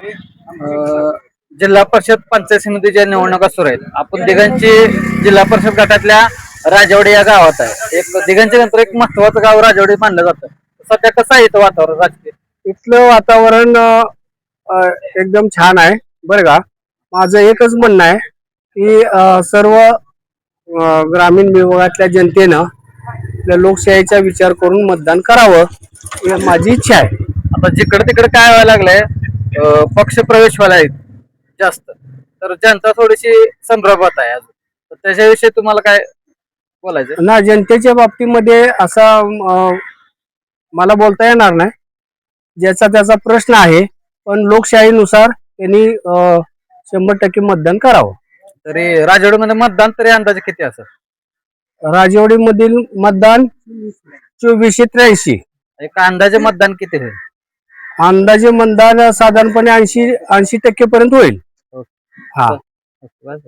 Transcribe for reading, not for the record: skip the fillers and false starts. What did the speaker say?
अं, जिल्हा परिषद पंचायत समितीच्या निवडणुका सुरू आहेत. आपण दिघांची जिल्हा परिषद गटातल्या राजवाडी या गावात आहे. एक दिघांच्या नंतर एक महत्वाचं गाव राजवाडी मानलं जातं. सध्या कसं आहे इथं वातावरण राजकीय? इथलं वातावरण एकदम छान आहे बरं का. माझं एकच म्हणणं आहे की सर्व ग्रामीण विभागातल्या जनतेनं आपल्या लोकशाहीचा विचार करून मतदान करावं ही माझी इच्छा आहे. आता जिकडे तिकडे काय व्हायला लागलंय, पक्ष प्रवेश व्हायला आहेत जास्त, तर जनता थोडीशी संभ्रमात आहे अजून. तर त्याच्याविषयी तुम्हाला काय बोलायचं? ना जनतेच्या बाबतीमध्ये असा मला बोलता येणार नाही. ज्याचा त्याचा प्रश्न आहे, पण लोकशाहीनुसार त्यांनी 100% मतदान करावं. तरी राजवाडीमध्ये मतदान तरी अंदाजे किती असेल? राजवाडीमधील मतदान 2483. एक अंदाजे मतदान किती होईल? अंदाजे मतदान साधारणपणे 80% पर्यंत होईल. ओके. हा. ओके, बस.